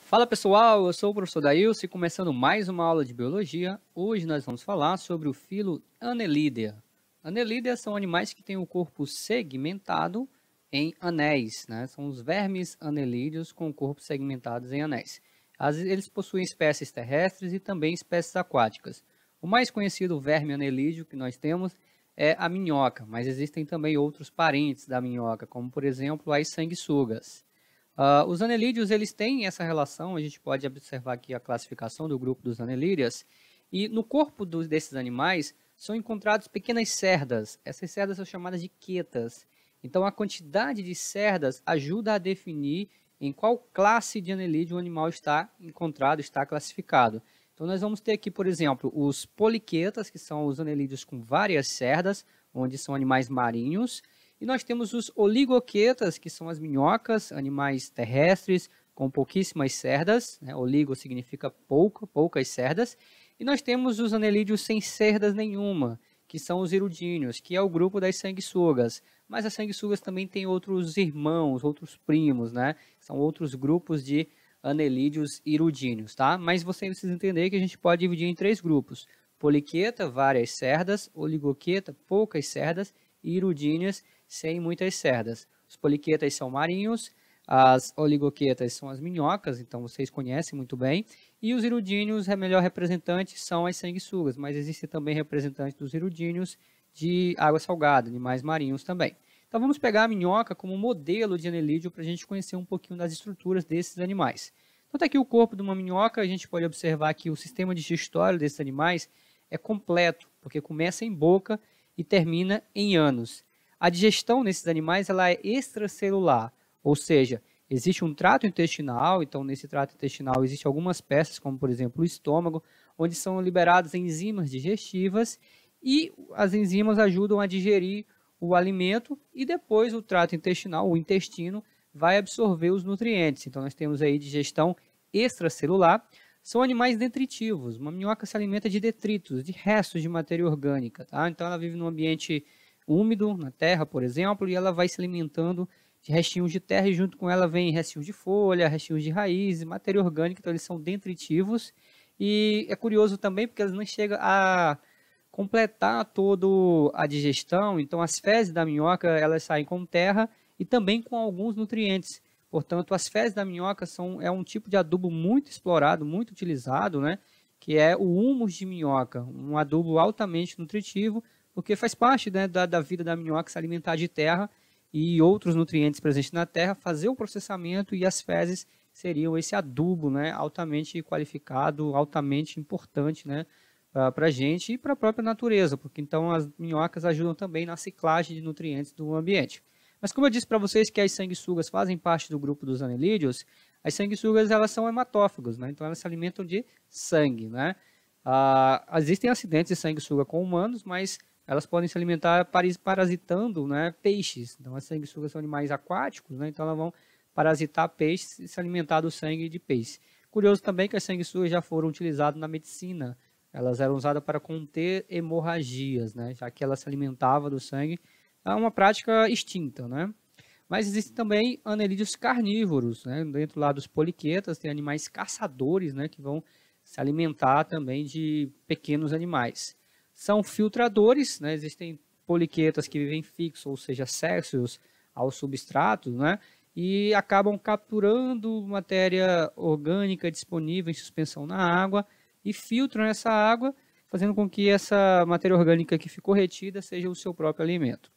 Fala pessoal, eu sou o professor Daílson e começando mais uma aula de biologia. Hoje nós vamos falar sobre o filo Annelidea. Annelidea são animais que têm o corpo segmentado em anéis, né? São os vermes anelídeos com o corpo segmentado em anéis. Eles possuem espécies terrestres e também espécies aquáticas. O mais conhecido verme anelídeo que nós temos é a minhoca, mas existem também outros parentes da minhoca, como por exemplo as sanguessugas. Os anelídeos eles têm essa relação, a gente pode observar aqui a classificação do grupo dos anelídeos, e no corpo desses animais são encontrados pequenas cerdas. Essas cerdas são chamadas de quetas. Então a quantidade de cerdas ajuda a definir em qual classe de anelídeo o animal está encontrado, está classificado. Então nós vamos ter aqui, por exemplo, os poliquetas, que são os anelídeos com várias cerdas, onde são animais marinhos. E nós temos os oligoquetas, que são as minhocas, animais terrestres com pouquíssimas cerdas, né? Oligo significa poucas cerdas. E nós temos os anelídeos sem cerdas nenhuma, que são os hirudíneos, que é o grupo das sanguessugas. Mas as sanguessugas também têm outros irmãos, outros primos, né? São outros grupos de anelídeos hirudíneos, tá? Mas você precisa entender que a gente pode dividir em três grupos: poliqueta, várias cerdas; oligoqueta, poucas cerdas; e hirudíneas, sem muitas cerdas. Os poliquetas são marinhos, as oligoquetas são as minhocas, então vocês conhecem muito bem, e os hirudíneos, melhor representantes, são as sanguessugas, mas existem também representantes dos hirudíneos de água salgada, animais marinhos também. Então vamos pegar a minhoca como modelo de anelídeo para a gente conhecer um pouquinho das estruturas desses animais. Então está aqui o corpo de uma minhoca, a gente pode observar que o sistema digestório desses animais é completo, porque começa em boca e termina em ânus. A digestão nesses animais ela é extracelular, ou seja, existe um trato intestinal, então nesse trato intestinal existem algumas peças, como por exemplo o estômago, onde são liberadas enzimas digestivas e as enzimas ajudam a digerir o alimento e depois o trato intestinal, o intestino, vai absorver os nutrientes. Então nós temos aí digestão extracelular. São animais detritivos, uma minhoca se alimenta de detritos, de restos de matéria orgânica, tá? Então ela vive num ambiente úmido, na terra, por exemplo, e ela vai se alimentando de restinhos de terra e junto com ela vem restinhos de folha, restinhos de raiz, matéria orgânica, então eles são detritivos. E é curioso também porque eles não chegam a completar toda a digestão, então as fezes da minhoca elas saem com terra e também com alguns nutrientes. Portanto, as fezes da minhoca é um tipo de adubo muito explorado, muito utilizado, né? Que é o humus de minhoca, um adubo altamente nutritivo, porque faz parte, né, da vida da minhoca se alimentar de terra e outros nutrientes presentes na terra, fazer o processamento e as fezes seriam esse adubo, né, altamente qualificado, altamente importante, né, para a gente e para a própria natureza, porque então as minhocas ajudam também na ciclagem de nutrientes do ambiente. Mas como eu disse para vocês que as sanguessugas fazem parte do grupo dos anelídeos, as sanguessugas elas são hematófagos, né, então elas se alimentam de sangue, né. Existem acidentes de sanguessuga com humanos, mas elas podem se alimentar parasitando, né, peixes. Então, as sanguessugas são animais aquáticos, né, então elas vão parasitar peixes e se alimentar do sangue de peixe. Curioso também que as sanguessugas já foram utilizadas na medicina. Elas eram usadas para conter hemorragias, né, já que elas se alimentavam do sangue. É uma prática extinta, né? Mas existem também anelídeos carnívoros, né? Dentro lá dos poliquetas tem animais caçadores, né, que vão se alimentar também de pequenos animais. São filtradores, né? Existem poliquetas que vivem fixos, ou seja, acessos aos substratos, né? E acabam capturando matéria orgânica disponível em suspensão na água e filtram essa água, fazendo com que essa matéria orgânica que ficou retida seja o seu próprio alimento.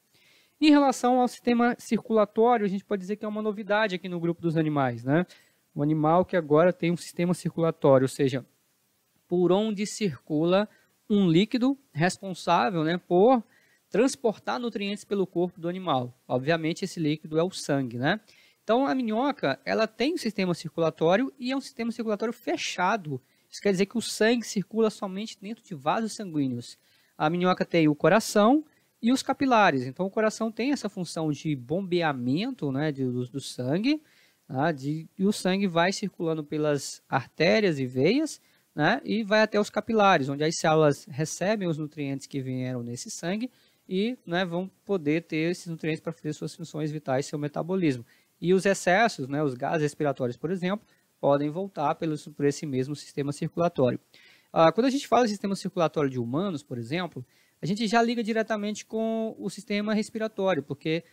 Em relação ao sistema circulatório, a gente pode dizer que é uma novidade aqui no grupo dos animais, né? Um animal que agora tem um sistema circulatório, ou seja, por onde circula um líquido responsável, né, por transportar nutrientes pelo corpo do animal. Obviamente, esse líquido é o sangue, né? Então, a minhoca, ela tem um sistema circulatório e é um sistema circulatório fechado. Isso quer dizer que o sangue circula somente dentro de vasos sanguíneos. A minhoca tem o coração e os capilares. Então, o coração tem essa função de bombeamento, né, do sangue, tá? E o sangue vai circulando pelas artérias e veias, né, e vai até os capilares, onde as células recebem os nutrientes que vieram nesse sangue e, né, vão poder ter esses nutrientes para fazer suas funções vitais, seu metabolismo. E os excessos, né, os gases respiratórios, por exemplo, podem voltar por esse mesmo sistema circulatório. Quando a gente fala de sistema circulatório de humanos, por exemplo, a gente já liga diretamente com o sistema respiratório, porque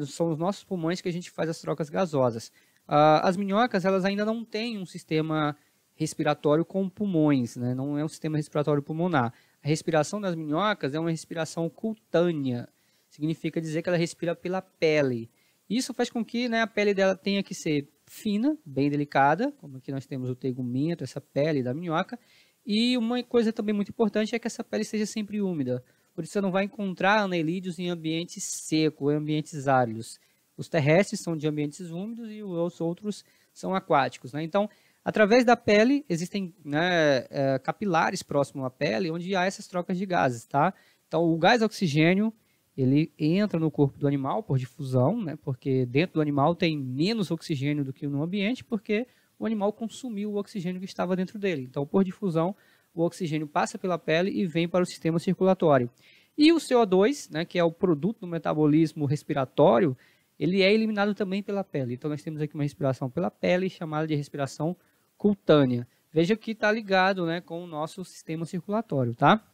são os nossos pulmões que a gente faz as trocas gasosas. As minhocas, elas ainda não têm um sistema respiratório com pulmões, né? Não é um sistema respiratório pulmonar. A respiração das minhocas é uma respiração cutânea, significa dizer que ela respira pela pele. Isso faz com que, né, a pele dela tenha que ser fina, bem delicada, como aqui nós temos o tegumento, essa pele da minhoca, e uma coisa também muito importante é que essa pele seja sempre úmida. Por isso você não vai encontrar anelídeos em ambientes secos, em ambientes áridos. Os terrestres são de ambientes úmidos e os outros são aquáticos, né? Então, através da pele, existem, né, capilares próximos à pele, onde há essas trocas de gases, tá? Então, o gás oxigênio, ele entra no corpo do animal por difusão, né? Porque dentro do animal tem menos oxigênio do que no ambiente, porque o animal consumiu o oxigênio que estava dentro dele. Então, por difusão, o oxigênio passa pela pele e vem para o sistema circulatório. E o CO2, né, que é o produto do metabolismo respiratório, ele é eliminado também pela pele. Então, nós temos aqui uma respiração pela pele, chamada de respiração cutânea. Veja que está ligado, né, com o nosso sistema circulatório, tá?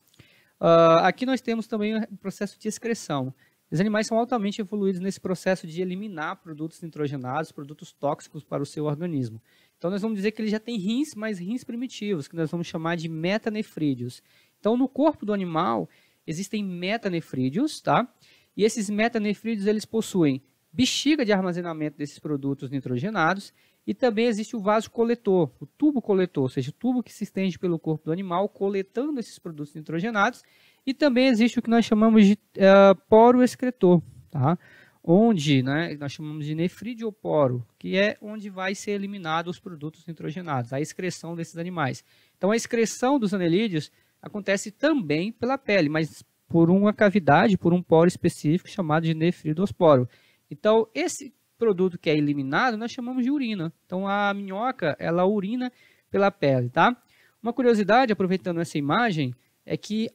Aqui nós temos também o processo de excreção. Os animais são altamente evoluídos nesse processo de eliminar produtos nitrogenados, produtos tóxicos para o seu organismo. Então, nós vamos dizer que ele já tem rins, mas rins primitivos, que nós vamos chamar de metanefrídeos. Então, no corpo do animal, existem metanefrídeos, tá? E esses metanefrídeos, eles possuem bexiga de armazenamento desses produtos nitrogenados e também existe o vaso coletor, o tubo coletor, ou seja, o tubo que se estende pelo corpo do animal, coletando esses produtos nitrogenados. E também existe o que nós chamamos de poro excretor, tá? Onde, né, nós chamamos de nefridioporo, que é onde vai ser eliminado os produtos nitrogenados, a excreção desses animais. Então, a excreção dos anelídeos acontece também pela pele, mas por uma cavidade, por um poro específico chamado de nefridosporo. Então, esse produto que é eliminado, nós chamamos de urina. Então, a minhoca, ela urina pela pele, tá? Uma curiosidade, aproveitando essa imagem, é que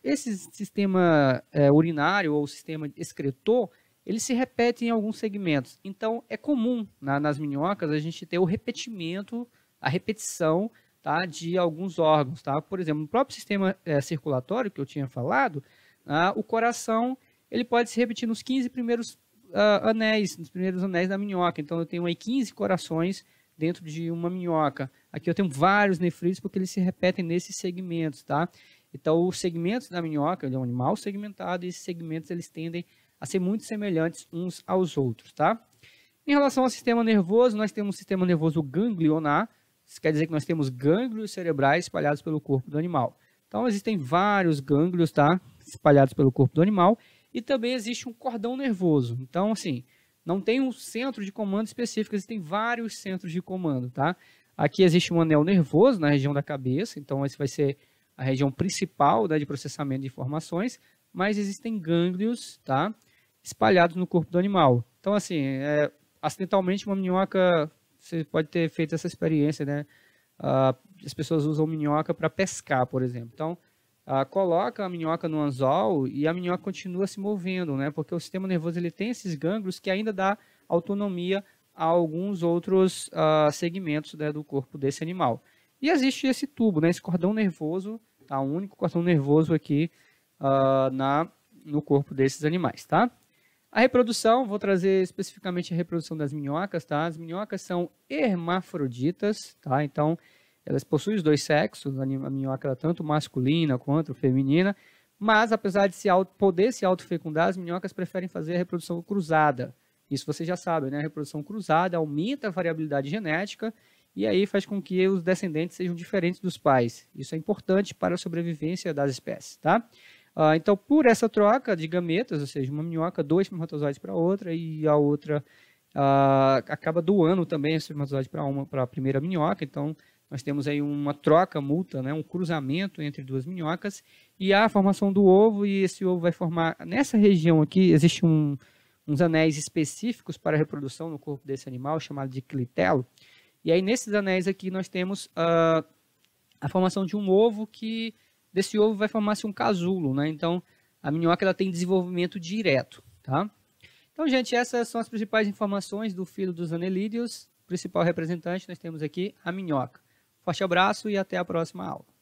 esse sistema urinário ou sistema excretor, ele se repete em alguns segmentos. Então, é comum nas minhocas a gente ter o repetimento, a repetição, tá, de alguns órgãos. Tá? Por exemplo, no próprio sistema circulatório que eu tinha falado, o coração ele pode se repetir nos 15 primeiros anéis, nos primeiros anéis da minhoca. Então, eu tenho aí 15 corações dentro de uma minhoca. Aqui eu tenho vários nefrídeos porque eles se repetem nesses segmentos. Tá? Então, os segmentos da minhoca, ele é um animal segmentado, e esses segmentos eles tendem a ser muito semelhantes uns aos outros, tá? Em relação ao sistema nervoso, nós temos um sistema nervoso ganglionar, isso quer dizer que nós temos gânglios cerebrais espalhados pelo corpo do animal. Então, existem vários gânglios, tá, espalhados pelo corpo do animal, e também existe um cordão nervoso. Então, assim, não tem um centro de comando específico, existem vários centros de comando, tá? Aqui existe um anel nervoso na região da cabeça, então esse vai ser a região principal, né, de processamento de informações, mas existem gânglios, tá, espalhados no corpo do animal. Então, assim, acidentalmente uma minhoca, você pode ter feito essa experiência, né? As pessoas usam minhoca para pescar, por exemplo. Então, coloca a minhoca no anzol e a minhoca continua se movendo, né? Porque o sistema nervoso ele tem esses gânglios que ainda dá autonomia a alguns outros segmentos, né, do corpo desse animal. E existe esse tubo, né, esse cordão nervoso, tá? O único cordão nervoso aqui no corpo desses animais, tá? A reprodução, vou trazer especificamente a reprodução das minhocas, tá? As minhocas são hermafroditas, tá? Então, elas possuem os dois sexos, a minhoca é tanto masculina quanto feminina, mas apesar de poder se autofecundar, as minhocas preferem fazer a reprodução cruzada. Isso você já sabe, né? A reprodução cruzada aumenta a variabilidade genética e aí faz com que os descendentes sejam diferentes dos pais. Isso é importante para a sobrevivência das espécies, tá? Então, por essa troca de gametas, ou seja, uma minhoca, 2 espermatozoides para outra, e a outra acaba doando também esse espermatozoide para a primeira minhoca. Então, nós temos aí uma troca mútua, né, um cruzamento entre duas minhocas, e há a formação do ovo, e esse ovo vai formar, nessa região aqui, existe uns anéis específicos para a reprodução no corpo desse animal, chamado de clitelo, e aí nesses anéis aqui nós temos a formação de um ovo que desse ovo vai formar-se um casulo, né? Então, a minhoca ela tem desenvolvimento direto, tá? Então, gente, essas são as principais informações do filo dos anelídeos, principal representante nós temos aqui a minhoca. Forte abraço e até a próxima aula.